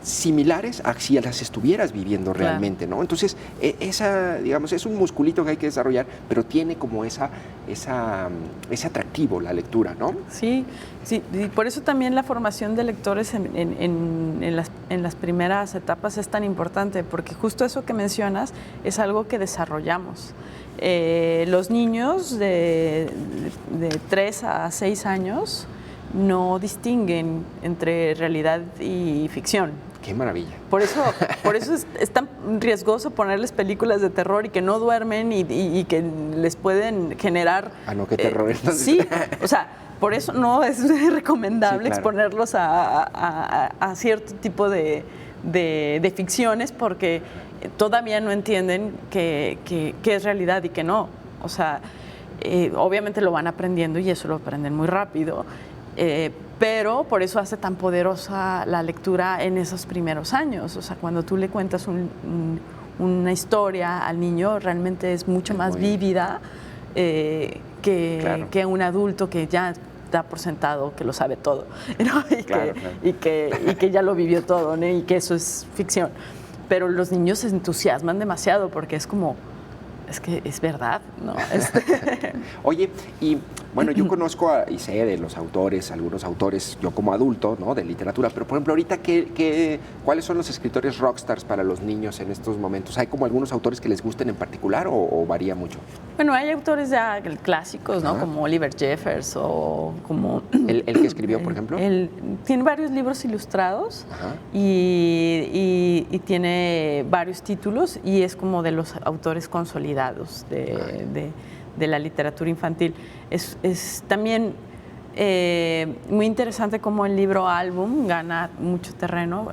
Similares a si las estuvieras viviendo realmente, ¿no? Entonces, digamos, es un musculito que hay que desarrollar, pero tiene como ese atractivo la lectura, ¿no? Sí, sí, y por eso también la formación de lectores en las primeras etapas es tan importante, porque justo eso que mencionas es algo que desarrollamos. Los niños de 3 a 6 años no distinguen entre realidad y ficción. ¡Qué maravilla! Por eso es tan riesgoso ponerles películas de terror y que no duermen y que les pueden generar... Ah, no, qué terror. Sí, o sea, por eso no es recomendable sí, claro. exponerlos a cierto tipo de ficciones, porque todavía no entienden qué es realidad y qué no. O sea, obviamente lo van aprendiendo y eso lo aprenden muy rápido. Pero por eso hace tan poderosa la lectura en esos primeros años. O sea, cuando tú le cuentas una historia al niño, realmente es mucho más vívida claro. que un adulto que ya da por sentado que lo sabe todo, ¿no? Y que ya lo vivió todo, ¿no? Y que eso es ficción. Pero los niños se entusiasman demasiado porque es como... Es que es verdad, ¿no? Oye, y bueno, yo conozco y sé de los autores, algunos autores, yo como adulto, ¿no? De literatura, pero por ejemplo, ahorita, ¿cuáles son los escritores rockstars para los niños en estos momentos? ¿Hay como algunos autores que les gusten en particular o varía mucho? Bueno, hay autores ya clásicos, ¿no? Como Oliver Jeffers o como... ¿El que escribió, por ejemplo? Él tiene varios libros ilustrados y tiene varios títulos y es como de los autores consolidados de la literatura infantil. Es también muy interesante cómo el libro álbum gana mucho terreno,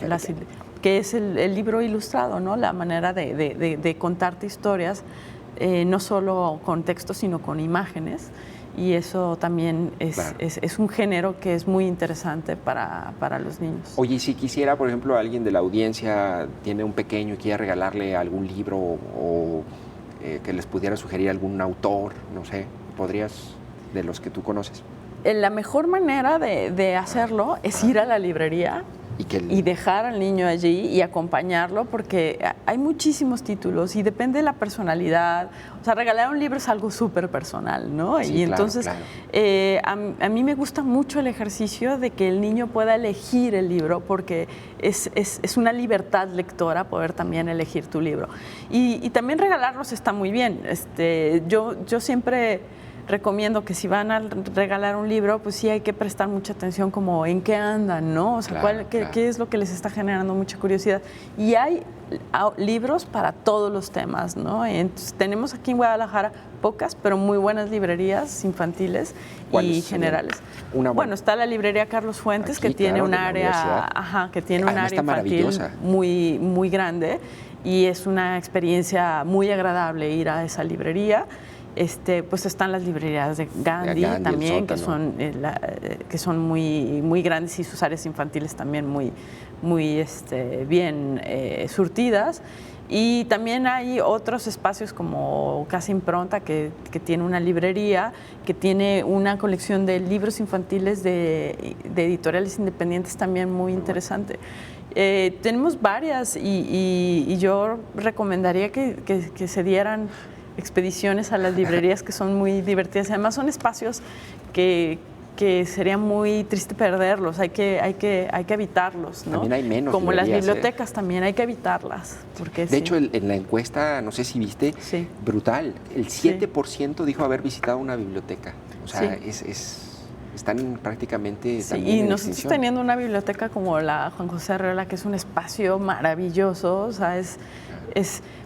que es el libro ilustrado, ¿no? La manera de contarte historias, no solo con texto, sino con imágenes. Y eso también es un género que es muy interesante para los niños. Oye, y si quisiera, por ejemplo, alguien de la audiencia tiene un pequeño y quiere regalarle algún libro o que les pudiera sugerir algún autor, no sé, ¿podrías, de los que tú conoces? La mejor manera de hacerlo es ir a la librería y dejar al niño allí y acompañarlo, porque hay muchísimos títulos y depende de la personalidad. O sea, regalar un libro es algo súper personal, ¿no? Sí, y claro, entonces, claro. a mí me gusta mucho el ejercicio de que el niño pueda elegir el libro, porque es una libertad lectora poder también elegir tu libro. Y también regalarlos está muy bien. Yo siempre recomiendo que si van a regalar un libro, pues sí hay que prestar mucha atención como en qué andan, ¿no? O sea, claro, qué es lo que les está generando mucha curiosidad. Y hay libros para todos los temas, ¿no? Entonces, tenemos aquí en Guadalajara pocas, pero muy buenas librerías infantiles y generales. Bueno, está la librería Carlos Fuentes, aquí, que tiene claro, un área, infantil muy, muy grande, y es una experiencia muy agradable ir a esa librería. Pues están las librerías de Gandhi también, que son muy, muy grandes, y sus áreas infantiles también muy bien surtidas. Y también hay otros espacios como Casa Impronta, que tiene una librería, que tiene una colección de libros infantiles de editoriales independientes también muy interesante. Tenemos varias y yo recomendaría que se dieran expediciones a las librerías, que son muy divertidas. Además son espacios que sería muy triste perderlos, hay que evitarlos, ¿no? También hay menos como las librerías, bibliotecas también hay que evitarlas. Porque de hecho, en la encuesta, no sé si viste, brutal, el 7% dijo haber visitado una biblioteca. O sea, están prácticamente también en nosotros extinción. teniendo una biblioteca como la Juan José Arreola, que es un espacio maravilloso, o sea, es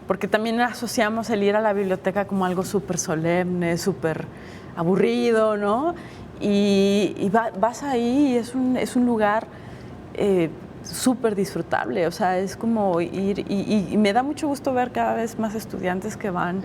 porque también asociamos el ir a la biblioteca como algo súper solemne, súper aburrido, ¿no? Y vas ahí y es un lugar súper disfrutable, o sea, es como ir, y me da mucho gusto ver cada vez más estudiantes que van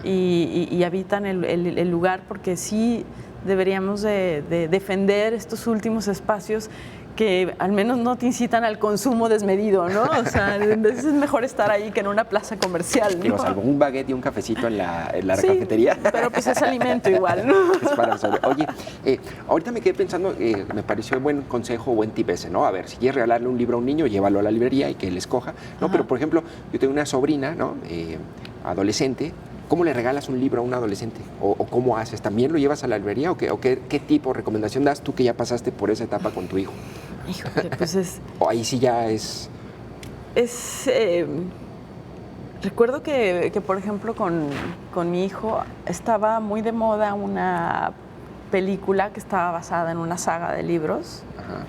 y habitan el lugar, porque sí deberíamos de defender estos últimos espacios que al menos no te incitan al consumo desmedido, ¿no? O sea, es mejor estar ahí que en una plaza comercial, ¿no? Digo, salvo un baguette y un cafecito en la Sí, cafetería. pero pues es alimento igual, ¿no? Es para Oye, ahorita me quedé pensando, me pareció buen consejo, buen tip ese, ¿no? A ver, si quieres regalarle un libro a un niño, llévalo a la librería y que él escoja, ¿no? Ajá. Pero, por ejemplo, yo tengo una sobrina, ¿no? Adolescente. ¿Cómo le regalas un libro a un adolescente? ¿O cómo haces? ¿También lo llevas a la librería? ¿O qué tipo de recomendación das tú que ya pasaste por esa etapa con tu hijo? Híjole, pues ¿O ahí sí ya es...? Recuerdo que, por ejemplo, con mi hijo estaba muy de moda una película que estaba basada en una saga de libros. Ajá.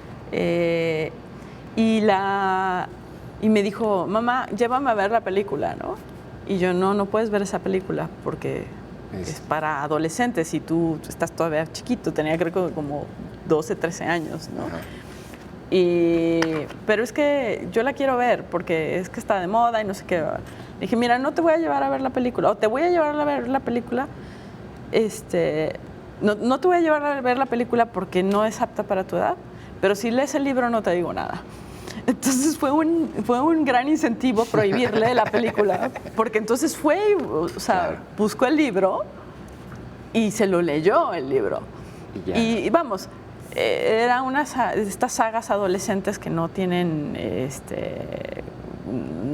Y me dijo, mamá, llévame a ver la película, ¿no? Y yo, no puedes ver esa película porque es para adolescentes y tú estás todavía chiquito, tenía creo que como 12, 13 años, ¿no? Ajá. Pero es que yo la quiero ver porque es que está de moda y no sé qué. Dije, mira, no te voy a llevar a ver la película, o te voy a llevar a ver la película, no te voy a llevar a ver la película porque no es apta para tu edad, pero si lees el libro no te digo nada. Entonces fue un gran incentivo prohibirle la película, porque entonces Claro. buscó el libro y se lo leyó el libro. Y vamos, era estas sagas adolescentes que no tienen,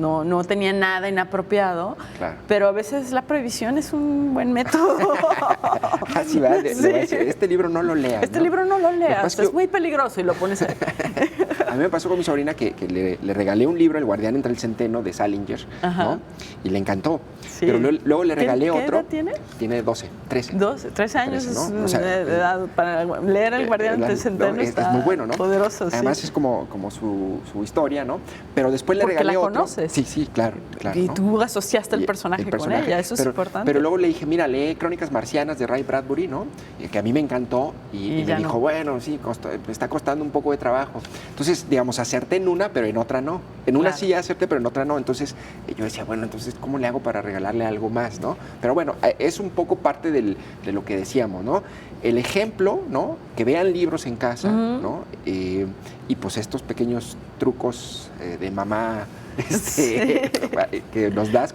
no tenían nada inapropiado, Claro. pero a veces la prohibición es un buen método. Así va, le voy a decir, este libro no lo leas. Este libro no lo leas, es que muy peligroso y lo pones ahí. a mí me pasó con mi sobrina que le regalé un libro, El guardián entre el centeno, de Salinger, ¿no? Y le encantó. Sí. Pero luego le regalé ¿Qué otro. edad tiene? Tiene 12, 13. 13 años 13, ¿no? es O sea, edad para leer El guardián entre el centeno. es muy bueno, ¿no? Poderoso, Además sí. es como su historia, ¿no? Pero después le Porque regalé la otro. conoces. Sí, claro. Y ¿no? tú asociaste el personaje con ella, eso es importante. Pero luego le dije, mira, lee Crónicas Marcianas de Ray Bradbury, ¿no? Que a mí me encantó y me dijo, bueno, sí, me está costando un poco de trabajo. Entonces, digamos, acerté en una, pero en otra no. En una sí acerté, pero en otra no. Entonces yo decía, bueno, entonces, ¿cómo le hago para regalarle algo más, no? Pero bueno, es un poco parte de lo que decíamos, ¿no? El ejemplo, ¿no? Que vean libros en casa, ¿no? Y pues estos pequeños trucos de mamá que nos das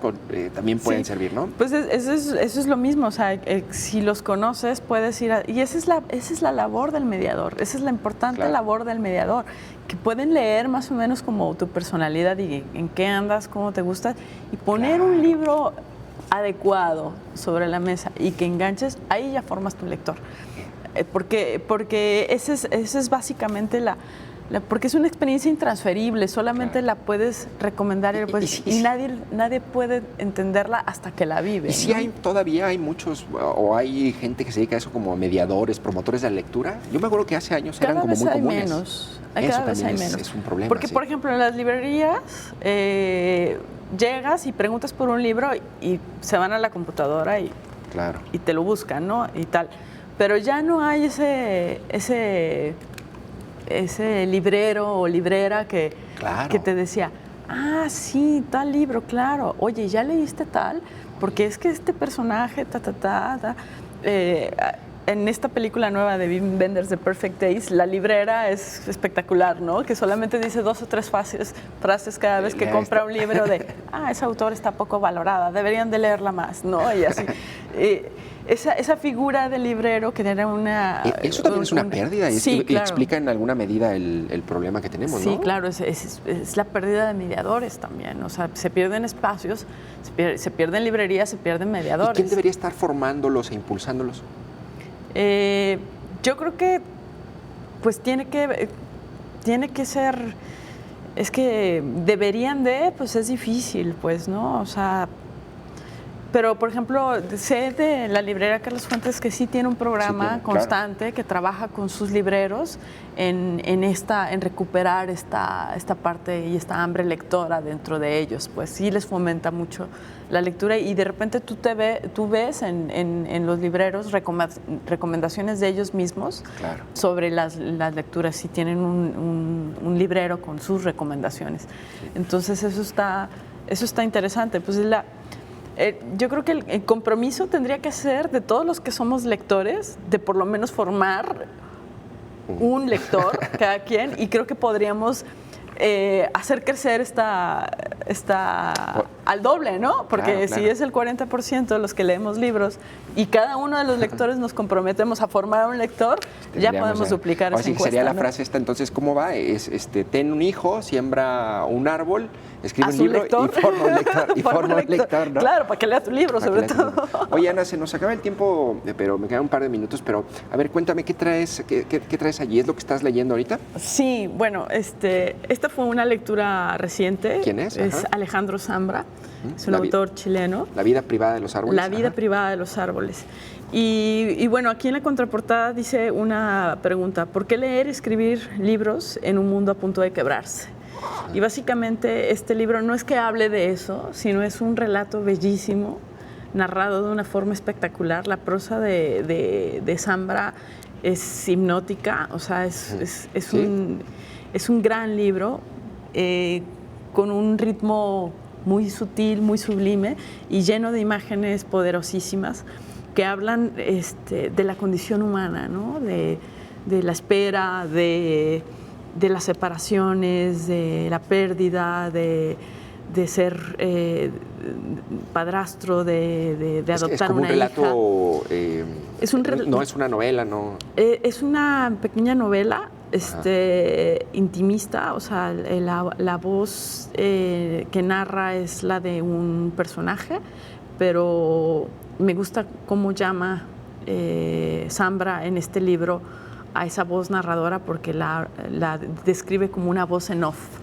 también pueden servir, ¿no? Pues eso es lo mismo, o sea, si los conoces puedes ir y esa es la labor del mediador, esa es la importante labor del mediador, que pueden leer más o menos como tu personalidad y en qué andas, cómo te gusta, y poner un libro adecuado sobre la mesa y que enganches, ahí ya formas tu lector. Porque ese es básicamente porque es una experiencia intransferible, solamente la puedes recomendar y nadie puede entenderla hasta que la vive. Y sí, todavía hay muchos, o hay gente que se dedica a eso como mediadores, promotores de la lectura. Yo me acuerdo que hace años eran como muy comunes. Cada vez hay menos. Es un problema. Porque, por ejemplo, en las librerías llegas y preguntas por un libro y se van a la computadora y te lo buscan, ¿no? Y tal. Pero ya no hay ese librero o librera que te decía, sí, tal libro, claro. Oye, ¿ya leíste tal? Porque es que este personaje, en esta película nueva de Wim Wenders, The Perfect Days, la librera es espectacular, ¿no? Que solamente dice 2 o 3 frases cada vez que compra un libro de, esa autora está poco valorada, deberían de leerla más, ¿no? Y así. Esa figura del librero que era una... Eso también es una pérdida y claro. Explica en alguna medida el problema que tenemos, ¿no? Sí, claro, es la pérdida de mediadores también. O sea, se pierden espacios, se pierden librerías, se pierden mediadores. ¿Y quién debería estar formándolos e impulsándolos? Yo creo que pues tiene que ser, es que deberían pues es difícil, pues, ¿no? O sea, Pero, por ejemplo, sé de la librería Carlos Fuentes que sí tiene un programa constante que trabaja con sus libreros en recuperar esta parte y esta hambre lectora dentro de ellos. Pues sí les fomenta mucho la lectura y de repente tú ves en los libreros recomendaciones de ellos mismos sobre las lecturas. Sí tienen un librero con sus recomendaciones. Entonces eso está interesante. Pues yo creo que el compromiso tendría que ser de todos los que somos lectores, de por lo menos formar un lector cada quien, y creo que podríamos hacer crecer al doble, ¿no? Porque si es el 40% de los que leemos libros y cada uno de los lectores nos comprometemos a formar a un lector, ya podemos duplicar esa encuesta. Sería la frase esta, entonces, ¿cómo va? Ten un hijo, siembra un árbol, escribe un libro y forma un lector. ¿No? Claro, para que lea tu libro, sobre todo. Oye, Ana, se nos acaba el tiempo, pero me quedan un par de minutos, pero a ver, cuéntame, ¿qué traes allí? ¿Es lo que estás leyendo ahorita? Sí, bueno, esta fue una lectura reciente. ¿Quién es? Es Alejandro Zambra, es un autor chileno. La vida privada de los árboles. La vida privada de los árboles. Y bueno, aquí en la contraportada dice una pregunta: ¿por qué leer y escribir libros en un mundo a punto de quebrarse? Y básicamente este libro no es que hable de eso, sino es un relato bellísimo, narrado de una forma espectacular. La prosa de Zambra es hipnótica, o sea, es un gran libro con un ritmo muy sutil, muy sublime y lleno de imágenes poderosísimas que hablan de la condición humana, ¿no? De la espera, de las separaciones, de la pérdida, de ser padrastro, de adoptar una hija. Es un relato. No es una novela, ¿no? Es una pequeña novela intimista, o sea, la voz que narra es la de un personaje, pero me gusta cómo llama Zambra en este libro a esa voz narradora, porque la describe como una voz en off,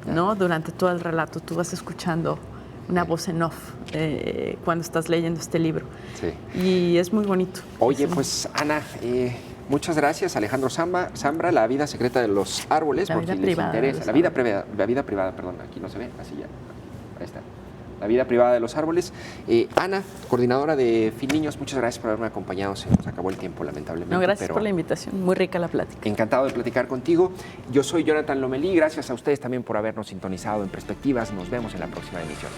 ¿no? Durante todo el relato tú vas escuchando una voz en off cuando estás leyendo este libro. Sí. Y es muy bonito. Oye, pues Ana, muchas gracias. Alejandro Zambra, La vida secreta de los árboles, por quien les interesa. La vida privada, perdón, aquí no se ve, así ya. Ahí está. La vida privada de los árboles. Ana, coordinadora de FilNiños, muchas gracias por haberme acompañado. Se nos acabó el tiempo, lamentablemente. No, gracias por la invitación. Muy rica la plática. Encantado de platicar contigo. Yo soy Jonathan Lomelí. Gracias a ustedes también por habernos sintonizado en Perspectivas. Nos vemos en la próxima emisión.